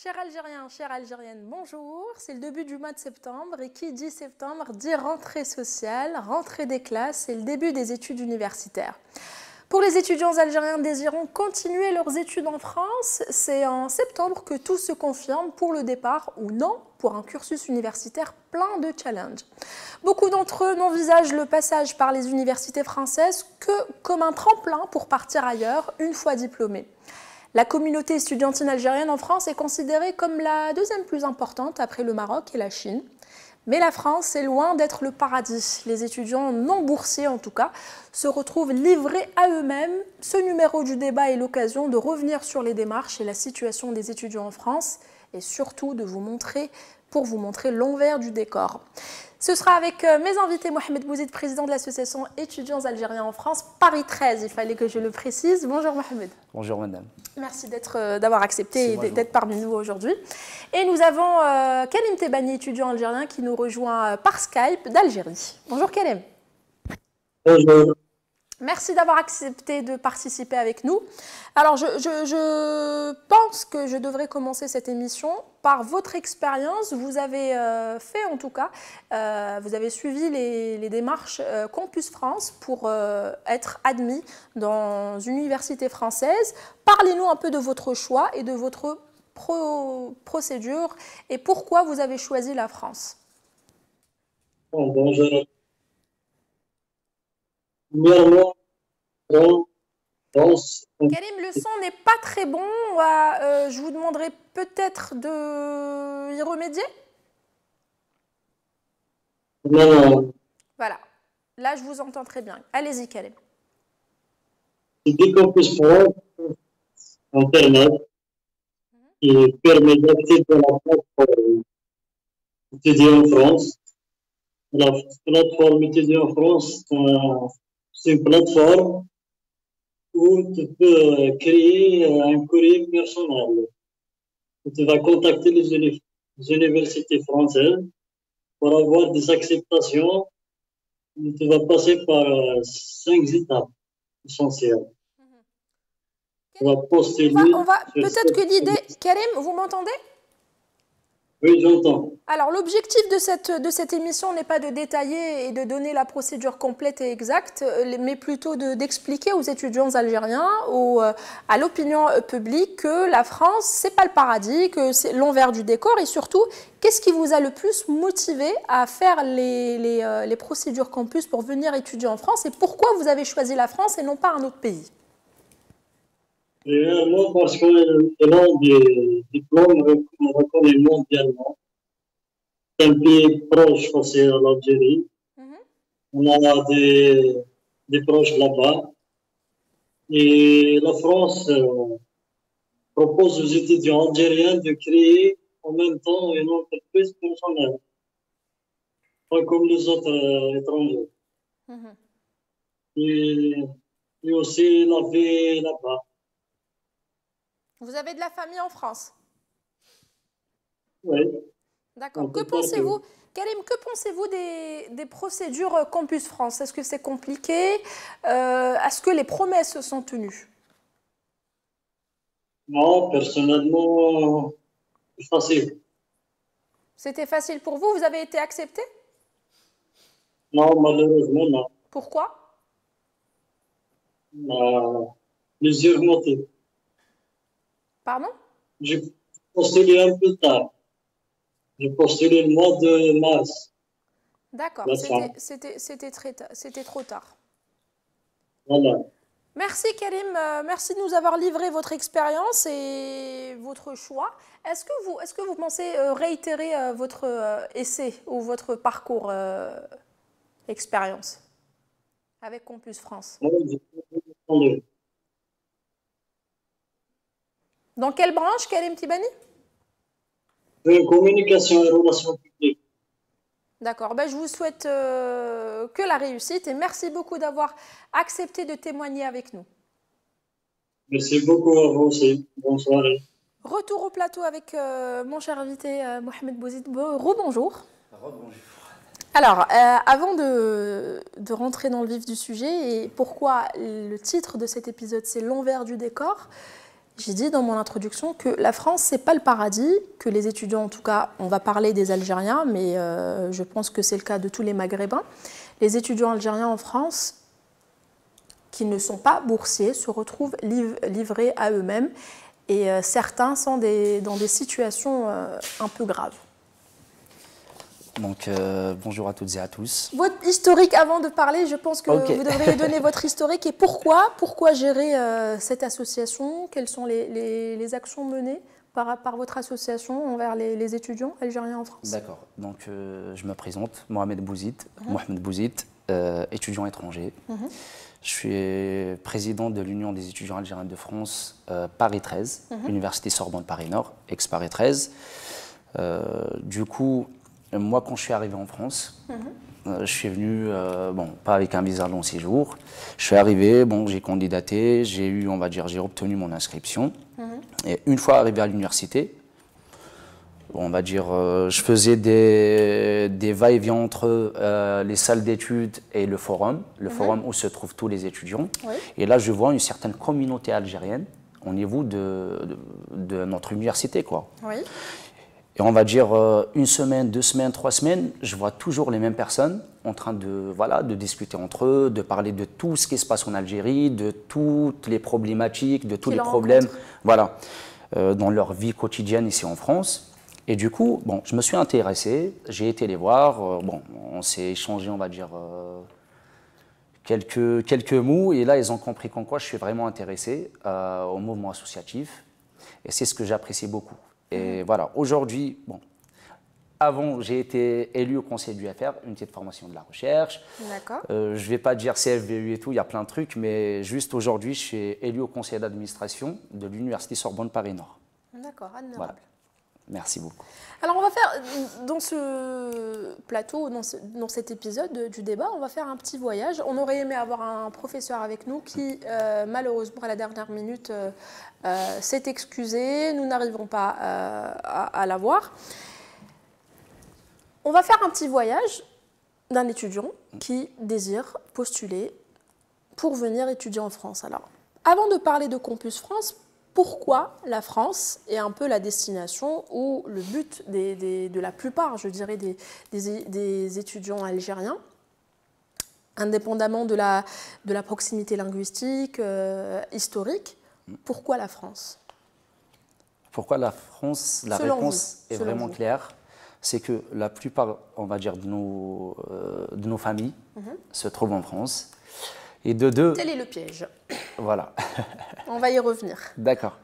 Chers Algériens, chères Algériennes, bonjour. C'est le début du mois de septembre et qui dit septembre dit rentrée sociale, rentrée des classes et le début des études universitaires. Pour les étudiants algériens désirant continuer leurs études en France, c'est en septembre que tout se confirme pour le départ ou non pour un cursus universitaire plein de challenges. Beaucoup d'entre eux n'envisagent le passage par les universités françaises que comme un tremplin pour partir ailleurs une fois diplômés. La communauté estudiantine algérienne en France est considérée comme la deuxième plus importante après le Maroc et la Chine. Mais la France est loin d'être le paradis. Les étudiants non boursiers, en tout cas, se retrouvent livrés à eux-mêmes. Ce numéro du débat est l'occasion de revenir sur les démarches et la situation des étudiants en France et surtout de vous montrer l'envers du décor. Ce sera avec mes invités, Mohamed Bouzid, président de l'association étudiants algériens en France, Paris 13, il fallait que je le précise. Bonjour Mohamed. Bonjour madame. Merci d'avoir accepté et d'être parmi nous aujourd'hui. Et nous avons Kalim Tebani, étudiant algérien, qui nous rejoint par Skype d'Algérie. Bonjour Kalim. Bonjour. Merci d'avoir accepté de participer avec nous. Alors, je pense que je devrais commencer cette émission par votre expérience. Vous avez fait, en tout cas, vous avez suivi les démarches Campus France pour être admis dans une université française. Parlez-nous un peu de votre choix et de votre procédure et pourquoi vous avez choisi la France. Bonjour. Karim, le son n'est pas très bon. Je vous demanderai peut-être de y remédier. Non. Voilà. Là, je vous entends très bien. Allez-y, Karim. C'est Campus France, Internet, qui permet d'accéder à la plateforme étudier en France. La plateforme étudier en France, c'est une plateforme où tu peux créer un courrier personnel. Tu vas contacter les universités françaises pour avoir des acceptations. Tu vas passer par 5 étapes essentielles. Tu vas postuler. Peut-être que l'idée. Karim, vous m'entendez? Oui, j'entends. Alors, l'objectif de cette émission n'est pas de détailler et de donner la procédure complète et exacte, mais plutôt d'expliquer aux étudiants algériens ou à l'opinion publique que la France, c'est pas le paradis, que c'est l'envers du décor et surtout, qu'est-ce qui vous a le plus motivé à faire les procédures campus pour venir étudier en France et pourquoi vous avez choisi la France et non pas un autre pays? Réellement, parce qu'on a des diplômes reconnus mondialement. C'est un pays proche aussi à l'Algérie. On a des proches là-bas. Et la France propose aux étudiants algériens de créer en même temps une entreprise personnelle, pas comme les autres étrangers. Et aussi la vie là-bas. Vous avez de la famille en France? Oui. D'accord. Que pensez-vous, Karim, que pensez-vous des procédures Campus France? Est-ce que c'est compliqué? Est-ce que les promesses sont tenues? Non, personnellement, c'est facile. C'était facile pour vous? Vous avez été accepté? Non, malheureusement, non. Pourquoi? Plusieurs motifs. Pardon? J'ai postulé un peu tard. J'ai postulé le mois de mars. D'accord, c'était trop tard. Voilà. Merci Karim, merci de nous avoir livré votre expérience et votre choix. Est-ce que vous pensez réitérer votre essai ou votre parcours expérience avec Campus France? Oui, dans quelle branche, Karim Tebani? Communication et relations publiques. D'accord, ben, je vous souhaite que la réussite et merci beaucoup d'avoir accepté de témoigner avec nous. Merci beaucoup à vous aussi. Bonne soirée. Retour au plateau avec mon cher invité Mohamed Bouzid. Rebonjour. Rebonjour. Alors, avant de rentrer dans le vif du sujet et pourquoi le titre de cet épisode c'est l'envers du décor, J'ai dit dans mon introduction que la France, c'est pas le paradis, que les étudiants, en tout cas, on va parler des Algériens, mais je pense que c'est le cas de tous les Maghrébins. Les étudiants algériens en France, qui ne sont pas boursiers, se retrouvent livrés à eux-mêmes et certains sont dans des situations un peu graves. Donc, bonjour à toutes et à tous. Votre historique, avant de parler, je pense que vous devriez donner votre historique et pourquoi gérer cette association, quelles sont les actions menées par votre association envers les étudiants algériens en France. D'accord, donc je me présente, Mohamed Bouzid, étudiant étranger. Je suis président de l'Union des étudiants algériens de France, Paris 13, Université Sorbonne Paris Nord, ex-Paris 13. Du coup, moi, quand je suis arrivé en France, je suis venu, bon, pas avec un visa long séjour. Je suis arrivé, bon, j'ai candidaté, j'ai eu, on va dire, j'ai obtenu mon inscription. Et une fois arrivé à l'université, on va dire, je faisais des va-et-vient entre les salles d'études et le forum où se trouvent tous les étudiants. Oui. Et là, je vois une certaine communauté algérienne au niveau de notre université, quoi. Oui. Et on va dire une semaine, 2 semaines, 3 semaines, je vois toujours les mêmes personnes en train de, voilà, de discuter entre eux, de parler de tout ce qui se passe en Algérie, de toutes les problématiques, de tous les problèmes, voilà, dans leur vie quotidienne ici en France. Et du coup, bon, je me suis intéressé, j'ai été les voir, bon, on s'est échangé, on va dire, quelques mots, et là, ils ont compris qu'en quoi je suis vraiment intéressé au mouvement associatif, et c'est ce que j'apprécie beaucoup. Et voilà, aujourd'hui, bon, avant, j'ai été élu au conseil du FR, unité de formation de la recherche. D'accord. Je ne vais pas dire CFVU et tout, il y a plein de trucs, mais juste aujourd'hui, je suis élu au conseil d'administration de l'Université Sorbonne Paris Nord. D'accord, admirable. Voilà. Merci beaucoup. Alors, on va faire, dans ce plateau, dans cet épisode du débat, on va faire un petit voyage. On aurait aimé avoir un professeur avec nous qui, malheureusement, à la dernière minute, s'est excusé. Nous n'arriverons pas à l'avoir. On va faire un petit voyage d'un étudiant qui désire postuler pour venir étudier en France. Alors, avant de parler de Campus France, pourquoi la France est un peu la destination ou le but de la plupart, je dirais, des étudiants algériens, indépendamment de la proximité linguistique, historique. Pourquoi la France? Pourquoi la France? La réponse est vraiment claire. C'est que la plupart, on va dire, de nos familles se trouvent en France. Et de deux... Tel est le piège. Voilà. On va y revenir. D'accord.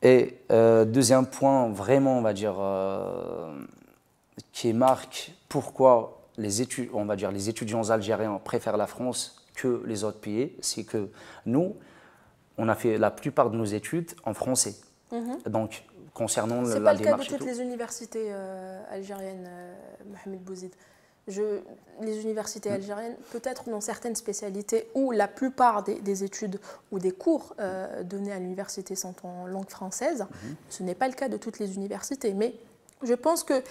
Et deuxième point, vraiment, on va dire, qui marque pourquoi les étudiants algériens préfèrent la France que les autres pays, c'est que nous, on a fait la plupart de nos études en français. Donc, concernant la démarche... C'est pas le cas de toutes les universités algériennes, Mohamed Bouzid. Les universités algériennes, peut-être dans certaines spécialités où la plupart des études ou des cours donnés à l'université sont en langue française, ce n'est pas le cas de toutes les universités. Mais je pense que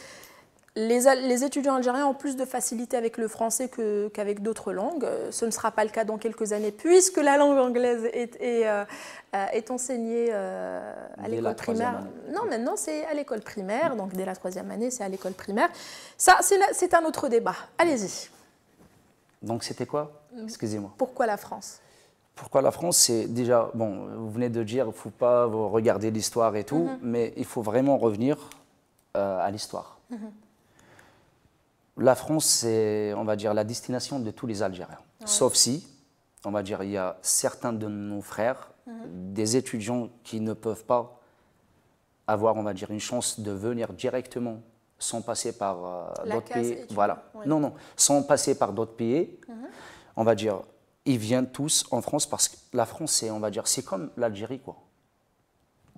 les étudiants algériens ont plus de facilité avec le français qu'avec d'autres langues. Ce ne sera pas le cas dans quelques années, puisque la langue anglaise est enseignée à l'école primaire. Non, maintenant c'est à l'école primaire, donc dès la 3e année, c'est à l'école primaire. Ça, c'est un autre débat. Allez-y. Donc c'était quoi? Excusez-moi. Pourquoi la France? Pourquoi la France? C'est déjà, bon, vous venez de dire, il ne faut pas regarder l'histoire et tout, mais il faut vraiment revenir à l'histoire. La France, c'est, on va dire, la destination de tous les Algériens. Ouais. Sauf si, on va dire, il y a certains de nos frères, des étudiants qui ne peuvent pas avoir, on va dire, une chance de venir directement sans passer par d'autres pays. Voilà. Oui. Non, non, sans passer par d'autres pays. On va dire, ils viennent tous en France parce que la France, c'est, on va dire, c'est comme l'Algérie, quoi.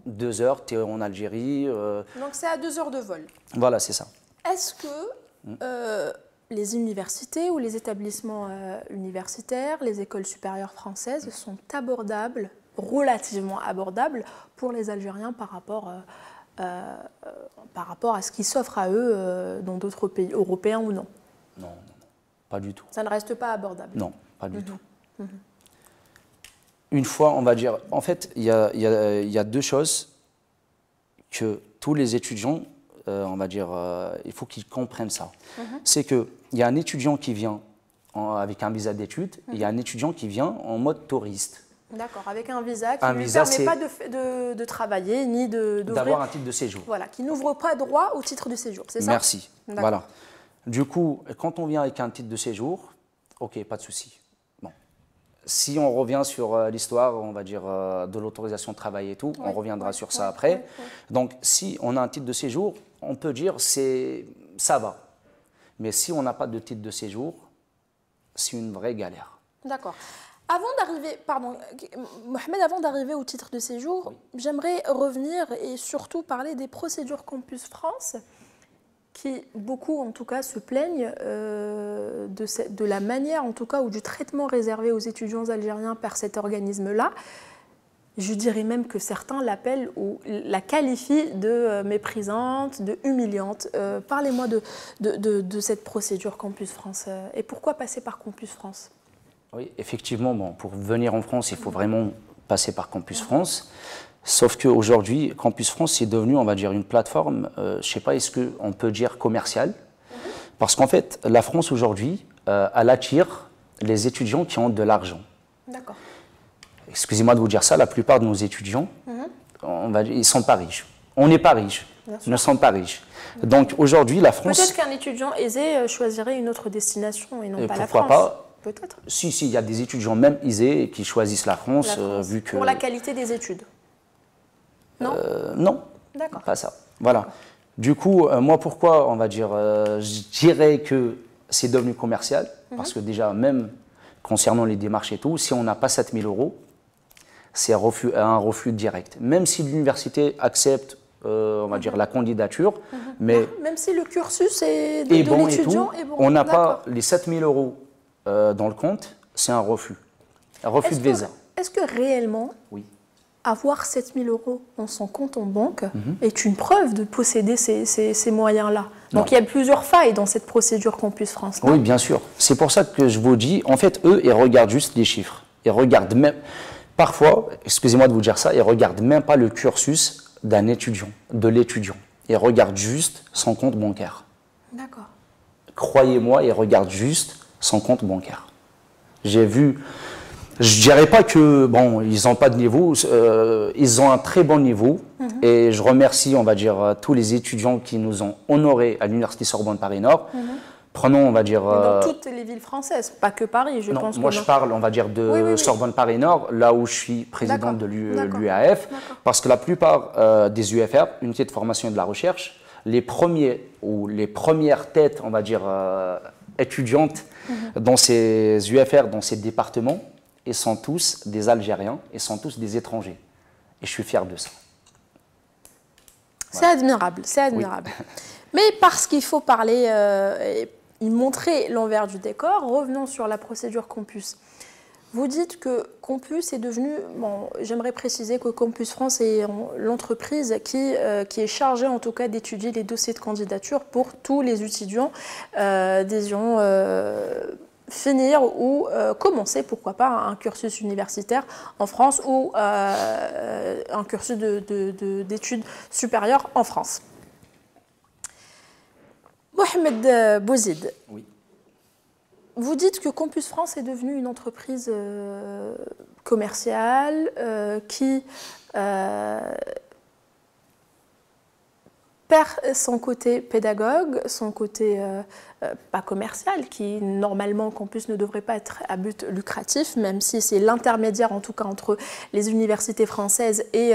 2 heures, tu es en Algérie. Donc c'est à 2 heures de vol. Voilà, c'est ça. Est-ce que les universités ou les établissements universitaires, les écoles supérieures françaises sont abordables, relativement abordables pour les Algériens par rapport à ce qui s'offre à eux dans d'autres pays, européens ou non? Non, non, pas du tout. Ça ne reste pas abordable? Non, pas du tout. Une fois, on va dire, en fait, il y a deux choses que tous les étudiants, on va dire, il faut qu'ils comprennent ça. C'est qu'il y a un étudiant qui vient avec un visa d'études, et il y a un étudiant qui vient en mode touriste. D'accord, avec un visa qui ne lui permet pas de travailler, ni d'avoir un titre de séjour. Voilà, qui n'ouvre pas droit au titre de séjour, c'est ça? Merci, voilà. Du coup, quand on vient avec un titre de séjour, ok, pas de souci. Bon. Si on revient sur l'histoire, on va dire, de l'autorisation de travail et tout, on reviendra sur ça après. Donc, si on a un titre de séjour, on peut dire ça va. Mais si on n'a pas de titre de séjour, c'est une vraie galère. D'accord. Avant d'arriver, pardon, Mohamed, avant d'arriver au titre de séjour, j'aimerais revenir et surtout parler des procédures Campus France, qui beaucoup en tout cas se plaignent de la manière en tout cas ou du traitement réservé aux étudiants algériens par cet organisme-là. Je dirais même que certains l'appellent ou la qualifient de méprisante, de humiliante. Parlez-moi de cette procédure Campus France et pourquoi passer par Campus France? Oui, effectivement, bon, pour venir en France, il faut vraiment passer par Campus France. Sauf qu'aujourd'hui, Campus France est devenu, on va dire, une plateforme, je ne sais pas, est-ce qu'on peut dire commerciale? Parce qu'en fait, la France aujourd'hui, elle attire les étudiants qui ont de l'argent. D'accord. Excusez-moi de vous dire ça, la plupart de nos étudiants, ils ne sont pas riches. On n'est pas riches, ne sont pas riches. Donc aujourd'hui, la France... Peut-être qu'un étudiant aisé choisirait une autre destination et non pas la France. Pourquoi pas? Peut-être. Si, il y a des étudiants même aisés qui choisissent la France, vu que... Pour la qualité des études? Non. Non, d'accord. Pas ça. Voilà. Du coup, moi, pourquoi, on va dire, je dirais que c'est devenu commercial, parce que déjà, même concernant les démarches et tout, si on n'a pas 7 000 €, c'est un refus direct. Même si l'université accepte, on va dire, la candidature, mais... Même si le cursus de l'étudiant est bon. On n'a pas les 7 000 € dans le compte, c'est un refus de visa. Est-ce que réellement, avoir 7 000 € dans son compte en banque est une preuve de posséder ces moyens-là? Donc il y a plusieurs failles dans cette procédure Campus France. Oui, bien sûr. C'est pour ça que je vous dis, en fait, eux, ils regardent juste les chiffres. Ils regardent même, parfois, excusez-moi de vous dire ça, ils ne regardent même pas le cursus d'un étudiant, de l'étudiant. Ils regardent juste son compte bancaire. D'accord. Croyez-moi, ils regardent juste son compte bancaire. J'ai vu, je ne dirais pas que, bon, ils n'ont pas de niveau, ils ont un très bon niveau. Et je remercie, on va dire, tous les étudiants qui nous ont honorés à l'Université Sorbonne Paris-Nord. Prenons, on va dire... dans toutes les villes françaises, pas que Paris, je pense. Moi, je parle, on va dire, de Sorbonne Paris-Nord, là où je suis présidente de l'UAF, parce que la plupart des UFR, Unités de formation et de la recherche, les premiers ou les premières têtes, on va dire, étudiantes dans ces UFR, dans ces départements, ils sont tous des Algériens, ils sont tous des étrangers. Et je suis fier de ça. C'est admirable, c'est admirable. Mais parce qu'il faut parler et montrer l'envers du décor, revenons sur la procédure Campus. Vous dites que Campus est devenu, bon, j'aimerais préciser que Campus France est l'entreprise qui est chargée en tout cas d'étudier les dossiers de candidature pour tous les étudiants désirant finir ou commencer, pourquoi pas, un cursus universitaire en France ou un cursus d'études supérieures en France. Mohamed Bouzid, vous dites que Campus France est devenu une entreprise commerciale qui perd son côté pédagogue, son côté pas commercial, qui normalement Campus ne devrait pas être à but lucratif, même si c'est l'intermédiaire en tout cas entre les universités françaises et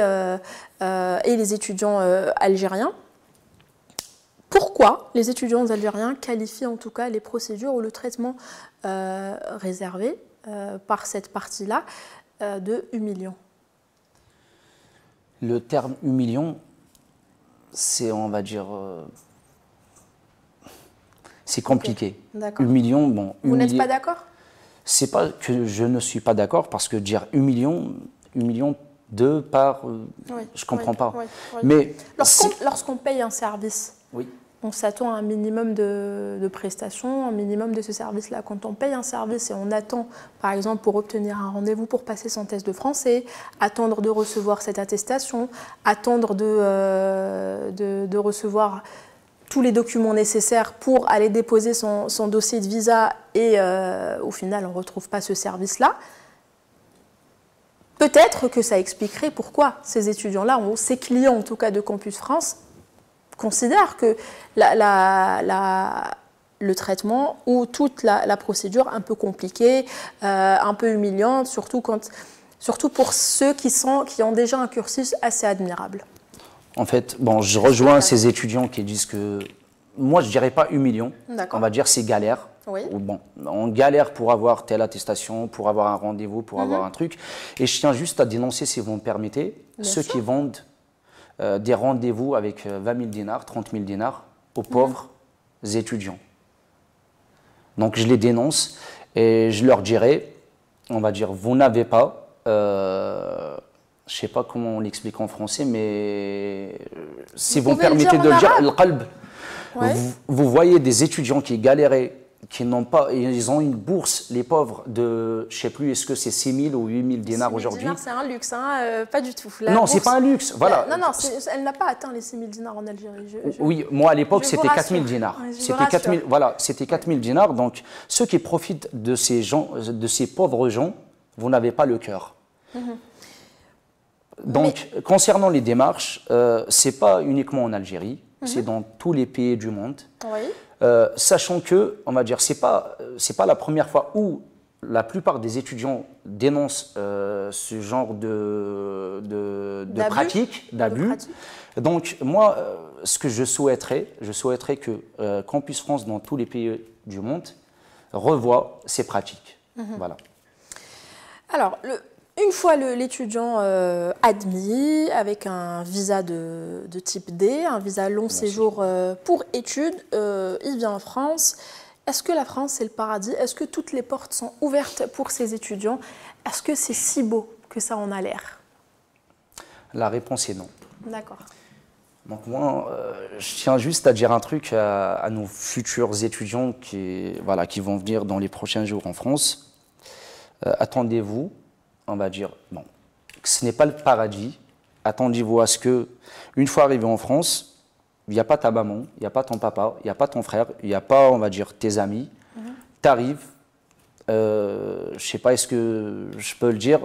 les étudiants algériens. Pourquoi les étudiants algériens qualifient en tout cas les procédures ou le traitement réservé par cette partie-là de humiliant? Le terme humiliant, c'est, on va dire, c'est compliqué. Okay. Humiliant, bon. Vous n'êtes pas d'accord? C'est pas que je ne suis pas d'accord, parce que dire humiliant de par, je comprends pas. Mais lorsqu'on paye un service, On s'attend à un minimum de prestations, un minimum de ce service-là. Quand on paye un service et on attend, par exemple, pour obtenir un rendez-vous pour passer son test de français, attendre de recevoir cette attestation, attendre de recevoir tous les documents nécessaires pour aller déposer son dossier de visa et au final, on ne retrouve pas ce service-là. Peut-être que ça expliquerait pourquoi ces étudiants-là, ces clients en tout cas de Campus France, considèrent que le traitement ou toute la procédure un peu compliquée, un peu humiliante, surtout pour ceux qui ont déjà un cursus assez admirable. En fait, bon, je rejoins ces étudiants qui disent que, moi je ne dirais pas humiliant, on va dire c'est galère. Oui. Bon, on galère pour avoir telle attestation, pour avoir un rendez-vous, pour avoir un truc. Et je tiens juste à dénoncer, si vous me permettez, ceux qui vendent des rendez-vous avec 20 000 dinars, 30 000 dinars aux pauvres étudiants. Donc je les dénonce et je leur dirai, on va dire, vous n'avez pas, je ne sais pas comment on l'explique en français, mais si vous me permettez de le dire, le qalb, vous voyez des étudiants qui galéraient, qui n'ont pas, ils ont une bourse, les pauvres, de, je ne sais plus, est-ce que c'est 6 000 ou 8 000 dinars aujourd'hui? C'est un luxe, hein, pas du tout. Non, ce n'est pas un luxe, voilà. Non, elle n'a pas atteint les 6 000 dinars en Algérie. Oui, moi à l'époque, c'était 4 000 dinars. C'était 4 000 dinars, donc ceux qui profitent de ces gens, de ces pauvres gens, vous n'avez pas le cœur. Donc, concernant les démarches, ce n'est pas uniquement en Algérie, c'est dans tous les pays du monde. Oui. Sachant que, on va dire, c'est pas la première fois où la plupart des étudiants dénoncent ce genre de pratiques, d'abus. Donc moi, ce que je souhaiterais que Campus France dans tous les pays du monde revoie ces pratiques. Voilà. Alors, une fois l'étudiant admis avec un visa de type D, un visa long séjour pour études, il vient en France. Est-ce que la France, c'est le paradis? Est-ce que toutes les portes sont ouvertes pour ces étudiants? Est-ce que c'est si beau que ça en a l'air? La réponse est non. D'accord. Donc moi, je tiens juste à dire un truc à nos futurs étudiants qui vont venir dans les prochains jours en France. Attendez-vous, on va dire, bon, ce n'est pas le paradis. Attendez-vous à ce que, une fois arrivé en France, il n'y a pas ta maman, il n'y a pas ton papa, il n'y a pas ton frère, il n'y a pas, on va dire, tes amis. Tu arrives, je ne sais pas, est-ce que je peux le dire,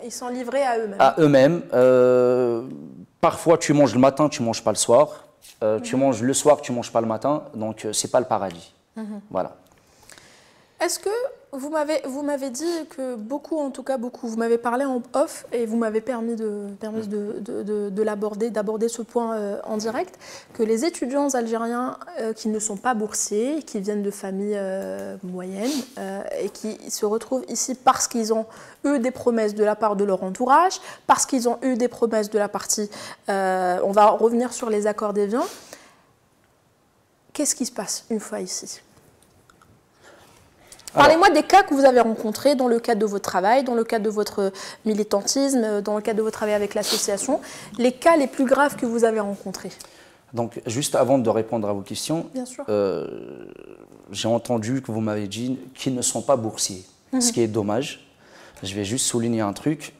ils sont livrés à eux-mêmes. À eux-mêmes. Parfois, tu manges le matin, tu ne manges pas le soir. Tu manges le soir, tu ne manges pas le matin. Donc, ce n'est pas le paradis. Voilà. Est-ce que vous m'avez dit que beaucoup, en tout cas beaucoup, vous m'avez parlé en off et vous m'avez permis d'aborder ce point en direct, que les étudiants algériens qui ne sont pas boursiers, qui viennent de familles moyennes et qui se retrouvent ici parce qu'ils ont eu des promesses de la part de leur entourage, parce qu'ils ont eu des promesses de la partie, on va revenir sur les accords d'Évian. Qu'est-ce qui se passe une fois ici ? Parlez-moi des cas que vous avez rencontrés dans le cadre de votre travail, dans le cadre de votre militantisme, dans le cadre de votre travail avec l'association, les cas les plus graves que vous avez rencontrés. Donc, juste avant de répondre à vos questions, j'ai entendu que vous m'avez dit qu'ils ne sont pas boursiers, ce qui est dommage. Je vais juste souligner un truc,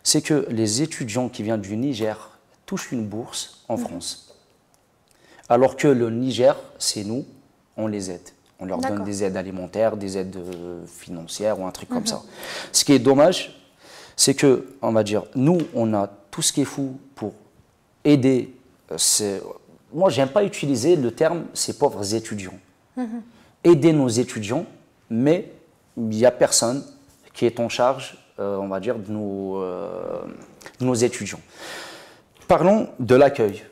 c'est que les étudiants qui viennent du Niger touchent une bourse en France, alors que le Niger, c'est nous, on les aide. On leur donne des aides alimentaires, des aides financières ou un truc comme ça. Ce qui est dommage, c'est que, on va dire, nous, on a tout ce qui est fou pour aider. Moi, j'aime pas utiliser le terme ces pauvres étudiants. Aider nos étudiants, mais il n'y a personne qui est en charge, on va dire, de nos étudiants. Parlons de l'accueil.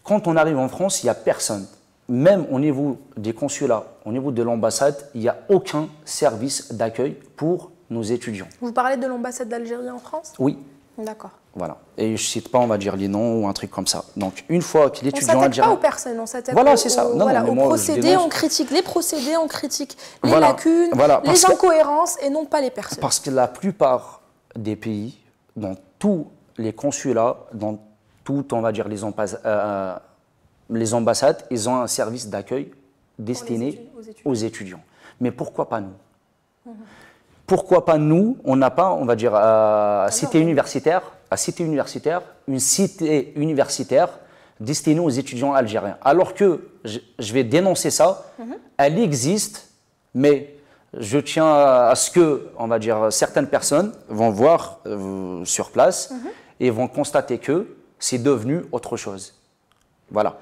Quand on arrive en France, il n'y a personne. Même au niveau des consulats, au niveau de l'ambassade, il n'y a aucun service d'accueil pour nos étudiants. Vous parlez de l'ambassade d'Algérie en France? Oui. D'accord. Voilà. Et je ne cite pas, on va dire, les noms ou un truc comme ça. Donc, une fois que l'étudiant algérien... On ne s'attaque pas aux personnes, on s'attaque aux procédés, on critique les procédés, on critique les lacunes, les incohérences et non pas les personnes. Parce que la plupart des pays, dans tous les consulats, dans toutes, on va dire, les les ambassades, ils ont un service d'accueil destiné aux étudiants. Mais pourquoi pas nous? Pourquoi pas nous? On n'a pas, on va dire, à cité universitaire, une cité universitaire destinée aux étudiants algériens. Alors que, je vais dénoncer ça, elle existe, mais je tiens à ce que, on va dire, certaines personnes vont voir sur place et vont constater que c'est devenu autre chose. Voilà.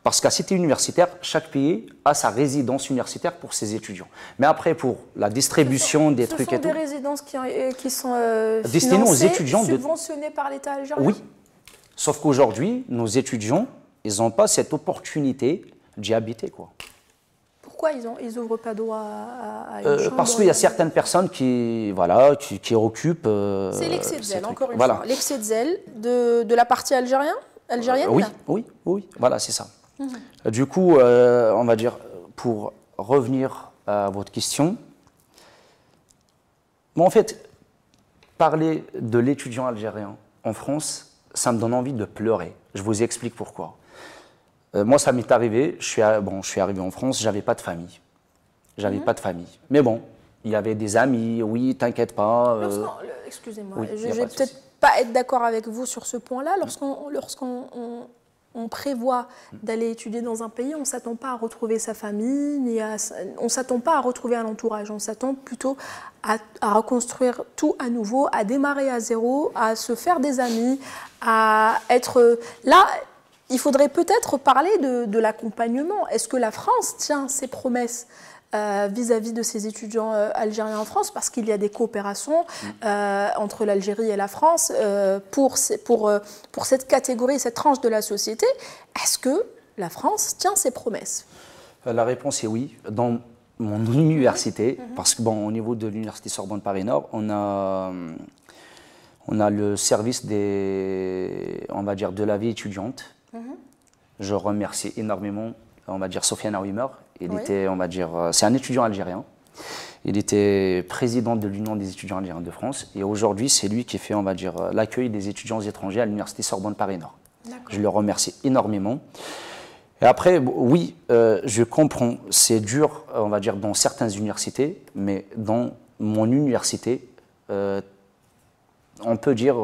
Parce qu'à cité universitaire, chaque pays a sa résidence universitaire pour ses étudiants. Mais après, pour la distribution des trucs et tout... Ce sont des résidences qui sont destinées aux étudiants subventionnées par l'État algérien? Oui. Sauf qu'aujourd'hui, nos étudiants, ils n'ont pas cette opportunité d'y habiter, quoi. Pourquoi ils n'ouvrent pas droit à une chambre? Parce qu'il y a certaines personnes qui occupent... c'est l'excès de zèle, encore une fois. L'excès de zèle de la partie algérienne? Oui, voilà, c'est ça. Du coup, on va dire, pour revenir à votre question, bon, en fait, parler de l'étudiant algérien en France, ça me donne envie de pleurer. Je vous explique pourquoi. Moi, ça m'est arrivé, je suis arrivé en France, j'avais pas de famille. Mais bon, il y avait des amis, oui, t'inquiète pas. Excusez-moi, je vais peut-être pas être d'accord avec vous sur ce point-là. Lorsqu'on prévoit d'aller étudier dans un pays, on ne s'attend pas à retrouver sa famille, on ne s'attend pas à retrouver un entourage, on s'attend plutôt à reconstruire tout à nouveau, à démarrer à zéro, à se faire des amis, à être... Là, il faudrait peut-être parler de l'accompagnement. Est-ce que la France tient ses promesses vis-à-vis de ces étudiants algériens en France, parce qu'il y a des coopérations entre l'Algérie et la France pour cette catégorie, cette tranche de la société? Est-ce que la France tient ses promesses? La réponse est oui. Dans mon université, parce que bon, au niveau de l'université Sorbonne Paris Nord, on a le service on va dire, de la vie étudiante. Je remercie énormément, on va dire, Sofiane Aouimer. Il était, on va dire, c'est un étudiant algérien. Il était président de l'Union des étudiants algériens de France. Et aujourd'hui, c'est lui qui fait, on va dire, l'accueil des étudiants étrangers à l'université Sorbonne Paris Nord. Je le remercie énormément. Et après, oui, je comprends, c'est dur, on va dire, dans certaines universités, mais dans mon université, on peut dire,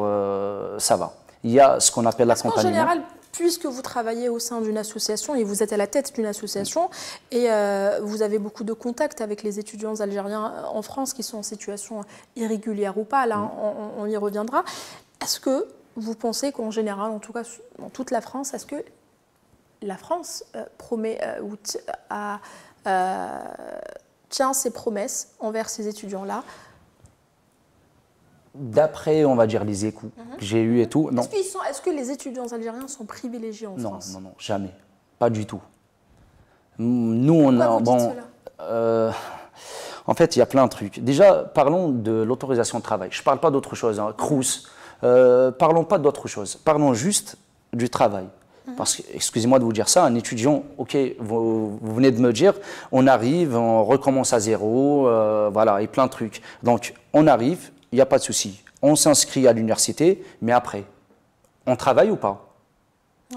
ça va. Il y a ce qu'on appelle l'accompagnement. En général, puisque vous travaillez au sein d'une association et vous êtes à la tête d'une association et vous avez beaucoup de contacts avec les étudiants algériens en France qui sont en situation irrégulière ou pas, là on y reviendra. Est-ce que vous pensez qu'en général, en tout cas dans toute la France, est-ce que la France tient ses promesses envers ces étudiants-là? D'après, on va dire, les échos que j'ai eus et tout, non. Est-ce que les étudiants algériens sont privilégiés en France? Non, jamais. Pas du tout. Nous, on a... Bon, en fait, il y a plein de trucs. Déjà, parlons de l'autorisation de travail. Je ne parle pas d'autre chose, Crous. Parlons pas d'autre chose. Parlons juste du travail. Parce que, excusez-moi de vous dire ça, un étudiant, ok, vous venez de me dire, on arrive, on recommence à zéro, voilà, et plein de trucs. Donc, on arrive... Il n'y a pas de souci. On s'inscrit à l'université, mais après, on travaille ou pas?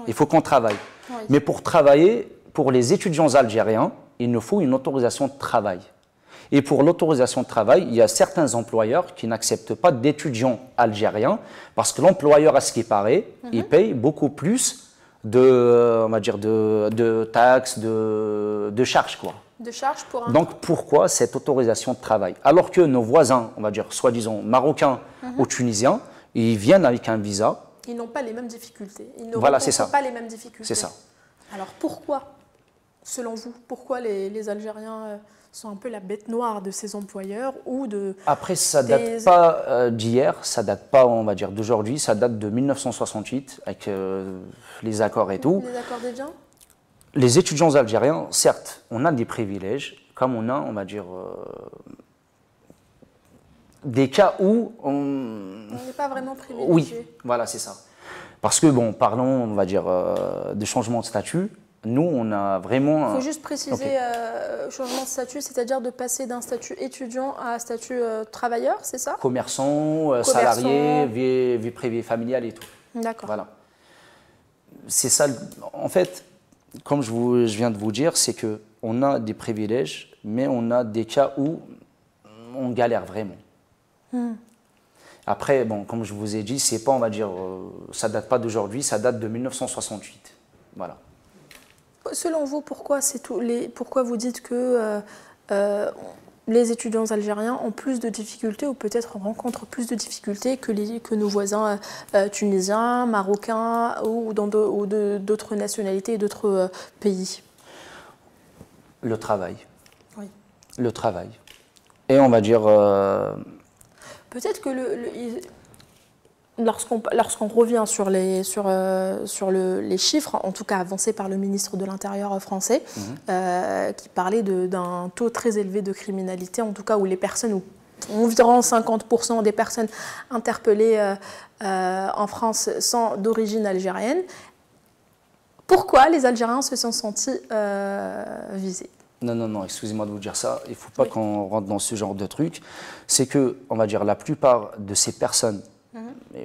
Il faut qu'on travaille. Mais pour travailler, pour les étudiants algériens, il nous faut une autorisation de travail. Et pour l'autorisation de travail, il y a certains employeurs qui n'acceptent pas d'étudiants algériens parce que l'employeur, à ce qui paraît, il paye beaucoup plus on va dire, de taxes, de charges, quoi. Donc pourquoi cette autorisation de travail? Alors que nos voisins, on va dire soi-disant marocains ou tunisiens, ils viennent avec un visa. Ils n'ont pas les mêmes difficultés. Ils ne rencontrent pas les mêmes difficultés. C'est ça. Alors pourquoi, selon vous, pourquoi les Algériens sont un peu la bête noire de ces employeurs ou de... Après, ça ne date pas d'hier, ça ne date pas, on va dire, d'aujourd'hui, ça date de 1968 avec les accords et tout. Les accords d'Évian? Les étudiants algériens, certes, on a des privilèges, comme on a, on va dire, des cas où on n'est pas vraiment privilégié. Oui, voilà, c'est ça. Parce que, bon, parlons, on va dire, de changement de statut. Nous, on a vraiment... Il faut juste préciser, changement de statut, c'est-à-dire de passer d'un statut étudiant à un statut travailleur, c'est ça? Commerçant, salarié, vie privée familiale et tout. D'accord. Voilà. c'est ça. En fait, comme je viens de vous dire, c'est qu'on a des privilèges, mais on a des cas où on galère vraiment. Après, bon, comme je vous ai dit, c'est pas, on va dire, ça date pas d'aujourd'hui, ça date de 1968. Voilà. Selon vous, pourquoi vous dites que les étudiants algériens ont plus de difficultés ou peut-être rencontrent plus de difficultés que nos voisins tunisiens, marocains ou d'autres nationalités et d'autres pays? Le travail. Oui. Le travail. Et on va dire... Peut-être que lorsqu'on revient sur les chiffres, en tout cas avancés par le ministre de l'Intérieur français, qui parlait d'un taux très élevé de criminalité, en tout cas où les personnes, environ 50% des personnes interpellées en France sont d'origine algérienne. Pourquoi les Algériens se sont sentis visés? Non, excusez-moi de vous dire ça, il ne faut pas qu'on rentre dans ce genre de truc. C'est que, on va dire, la plupart de ces personnes,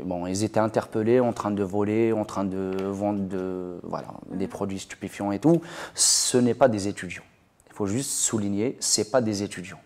bon, ils étaient interpellés en train de voler, en train de vendre des produits stupéfiants et tout. Ce n'est pas des étudiants. Il faut juste souligner, ce n'est pas des étudiants.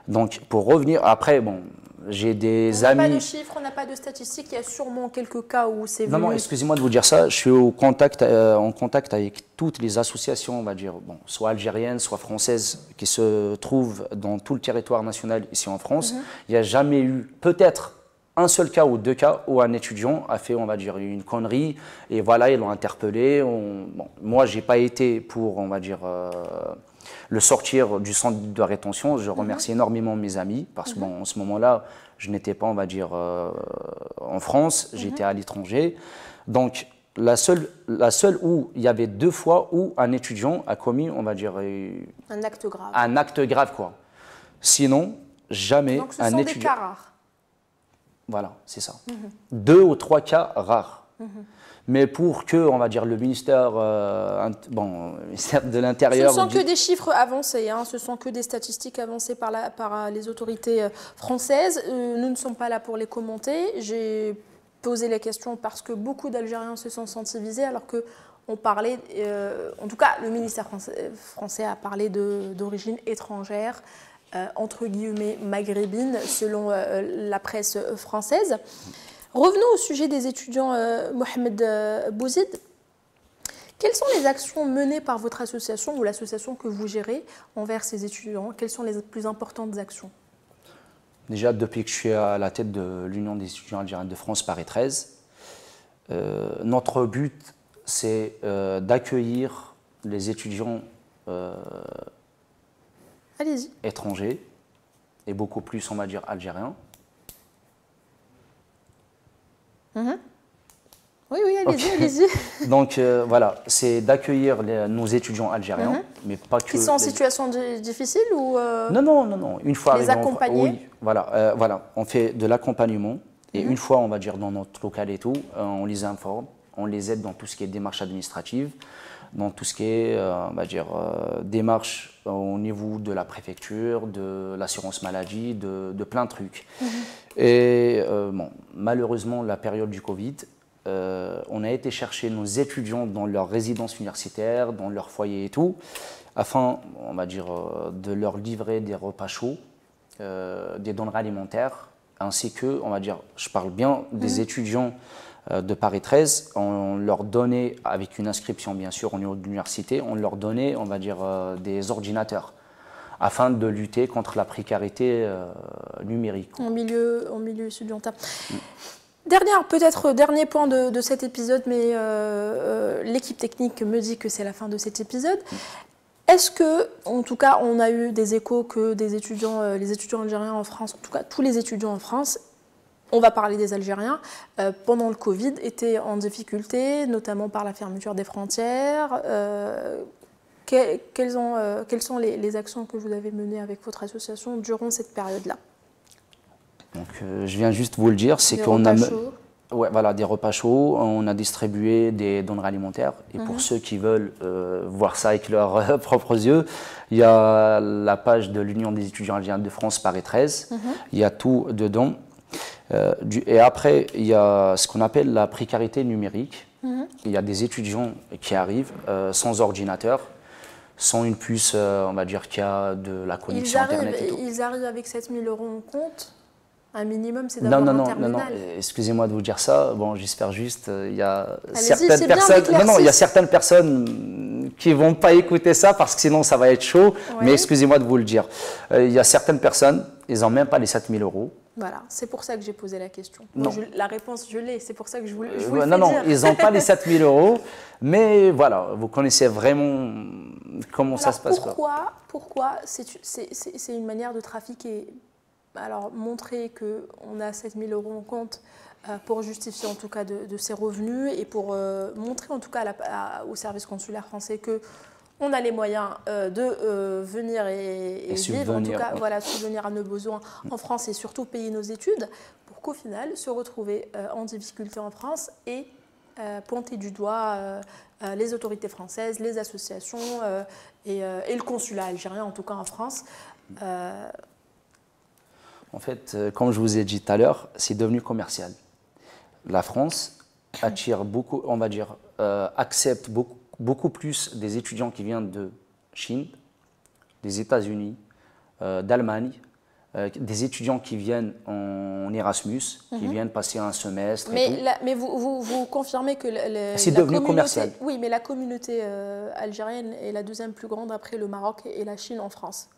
Donc, pour revenir, après, bon, j'ai des amis... On n'a pas de chiffres, on n'a pas de statistiques, il y a sûrement quelques cas où c'est venu... Non, excusez-moi de vous dire ça, je suis en contact avec toutes les associations, on va dire, bon, soit algériennes, soit françaises, qui se trouvent dans tout le territoire national ici en France. Il n'y a jamais eu, peut-être, un seul cas ou deux cas où un étudiant a fait, on va dire, une connerie, et voilà, ils l'ont interpellé. Bon, moi, je n'ai pas été pour, on va dire... le sortir du centre de rétention. Je remercie énormément mes amis parce que bon, en ce moment-là, je n'étais pas, on va dire, en France, j'étais à l'étranger. Donc, la seule où il y avait 2 fois où un étudiant a commis, on va dire, un acte grave. Un acte grave, quoi. Sinon, jamais donc, ce un sont étudiant. Des cas rares. Voilà, c'est ça. 2 ou 3 cas rares. Mais pour que, on va dire, le ministère, ministère de l'Intérieur... Ce ne sont que des chiffres avancés, hein, ce sont que des statistiques avancées par les autorités françaises. Nous ne sommes pas là pour les commenter. J'ai posé la question parce que beaucoup d'Algériens se sont sentis visés, alors qu'on parlait, en tout cas, le ministère français a parlé d'origine étrangère, entre guillemets maghrébine, selon la presse française. Revenons au sujet des étudiants, Mohamed Bouzid. Quelles sont les actions menées par votre association ou l'association que vous gérez envers ces étudiants? Quelles sont les plus importantes actions? Déjà, depuis que je suis à la tête de l'Union des étudiants algériens de France, Paris 13, notre but, c'est d'accueillir les étudiants étrangers, et beaucoup plus, on va dire, algériens. Oui, allez-y. Donc voilà, c'est d'accueillir nos étudiants algériens, mais pas que... Qui sont en situation difficile ou Non. Une fois les accompagner. Oui, voilà, on fait de l'accompagnement et une fois, on va dire, dans notre local et tout, on les informe, on les aide dans tout ce qui est démarche administrative, dans tout ce qui est, on va dire, démarche au niveau de la préfecture, de l'assurance maladie, de plein de trucs. Et bon, malheureusement, la période du Covid, on a été chercher nos étudiants dans leur résidence universitaire, dans leur foyer et tout, afin, on va dire, de leur livrer des repas chauds, des denrées alimentaires, ainsi que, on va dire, je parle bien des étudiants de Paris 13, on leur donnait, avec une inscription bien sûr au niveau de l'université, on leur donnait, on va dire, des ordinateurs, afin de lutter contre la précarité numérique. En milieu étudiantin. Dernier point de cet épisode, mais l'équipe technique me dit que c'est la fin de cet épisode. Est-ce que, en tout cas, on a eu des échos que les étudiants algériens en France, en tout cas tous les étudiants en France, on va parler des Algériens, pendant le Covid, étaient en difficulté, notamment par la fermeture des frontières. Quelles sont les actions que vous avez menées avec votre association durant cette période-là? Donc, je viens juste vous le dire, c'est qu'on a des repas chauds, on a distribué des denrées alimentaires. Et pour ceux qui veulent voir ça avec leurs propres yeux, il y a la page de l'Union des étudiants algériens de France, Paris 13. Il y a tout dedans. Et après, il y a ce qu'on appelle la précarité numérique. Il y a des étudiants qui arrivent sans ordinateur, sans une puce, on va dire, qui a de la connexion Internet et tout. Ils arrivent avec 7 000 € en compte. Un minimum, c'est d'avoir un terminal. Non, excusez-moi de vous dire ça. Bon, j'espère juste, il y a certaines personnes. Il y a certaines personnes qui vont pas écouter ça parce que sinon ça va être chaud. Oui. Mais excusez-moi de vous le dire. Il y a certaines personnes, ils n'ont même pas les 7 000 €. Voilà, c'est pour ça que j'ai posé la question. Non. La réponse, je l'ai. C'est pour ça que je vous le fais non, dire. Ils n'ont pas les 7 000 €. Mais voilà, vous connaissez vraiment comment ça se passe. Pourquoi c'est une manière de trafiquer? Alors, montrer qu'on a 7 000 € en compte pour justifier en tout cas de ses revenus et pour montrer en tout cas au service consulaire français qu'on a les moyens de venir et vivre, en tout cas, voilà, subvenir à nos besoins en France et surtout payer nos études, pour qu'au final se retrouver en difficulté en France et pointer du doigt les autorités françaises, les associations et le consulat algérien, en tout cas en France. En fait, comme je vous ai dit tout à l'heure, c'est devenu commercial. La France attire beaucoup, on va dire, accepte beaucoup plus des étudiants qui viennent de Chine, des États-Unis, d'Allemagne, des étudiants qui viennent en Erasmus, qui viennent passer un semestre. Mais vous confirmez que c'est devenu commercial. Oui, mais la communauté algérienne est la deuxième plus grande après le Maroc et la Chine en France.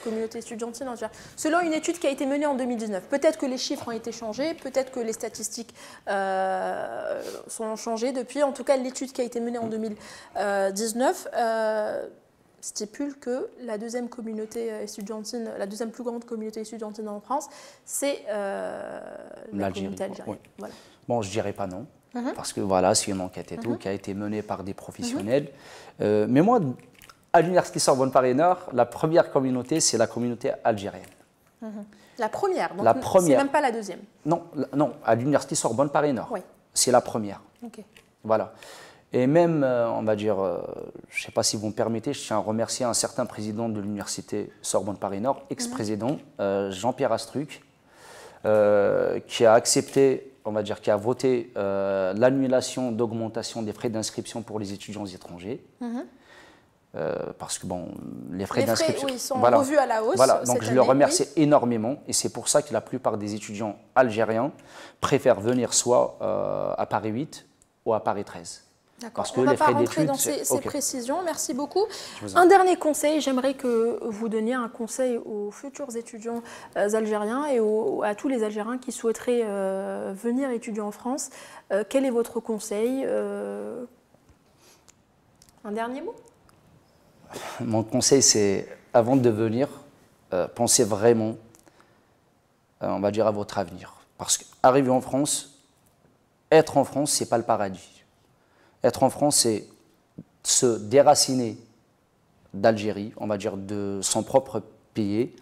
Communauté estudiantine entière. Selon une étude qui a été menée en 2019, peut-être que les chiffres ont été changés, peut-être que les statistiques sont changées depuis. En tout cas, l'étude qui a été menée en 2019 stipule que la deuxième communauté estudiantine, la deuxième plus grande communauté estudiantine en France, c'est la communauté algérienne. Oui. Voilà. Bon, je ne dirais pas non, parce que voilà, c'est une enquête et tout qui a été menée par des professionnels. Mais moi, à l'Université Sorbonne Paris-Nord, la première communauté, c'est la communauté algérienne. La première, donc c'est même pas la deuxième. Non, à l'Université Sorbonne Paris-Nord, oui. C'est la première. Okay. Voilà. Et même, on va dire, je ne sais pas si vous me permettez, je tiens à remercier un certain président de l'Université Sorbonne Paris-Nord, ex-président, Jean-Pierre Astruc, qui a accepté, on va dire, qui a voté l'annulation d'augmentation des frais d'inscription pour les étudiants étrangers. Parce que bon, les frais d'inscription sont revus à la hausse. Voilà, donc je le remercie énormément et c'est pour ça que la plupart des étudiants algériens préfèrent venir soit à Paris 8 ou à Paris 13. D'accord, on ne va pas rentrer dans ces précisions, merci beaucoup. Un dernier conseil, j'aimerais que vous donniez un conseil aux futurs étudiants algériens et à tous les Algériens qui souhaiteraient venir étudier en France. Quel est votre conseil? Un dernier mot? Mon conseil, c'est, avant de venir, pensez vraiment, on va dire, à votre avenir. Parce qu'arriver en France, être en France, ce n'est pas le paradis. Être en France, c'est se déraciner d'Algérie, on va dire, de son propre pays.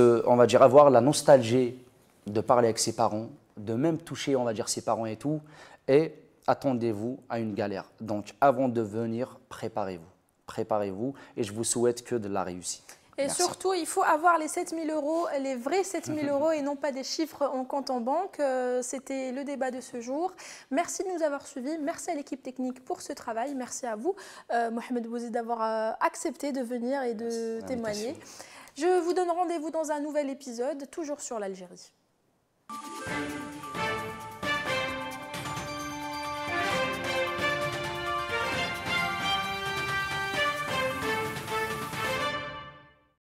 On va dire, avoir la nostalgie de parler avec ses parents, de même toucher, on va dire, ses parents et tout. Et attendez-vous à une galère. Donc, avant de venir, préparez-vous. Préparez-vous et je vous souhaite que de la réussite. Et merci. Surtout, il faut avoir les 7 000 €, les vrais 7 000 € et non pas des chiffres en compte en banque. C'était le débat de ce jour. Merci de nous avoir suivis. Merci à l'équipe technique pour ce travail. Merci à vous, Mohamed Bouzi, d'avoir accepté de venir et de témoigner. Je vous donne rendez-vous dans un nouvel épisode, toujours sur l'Algérie.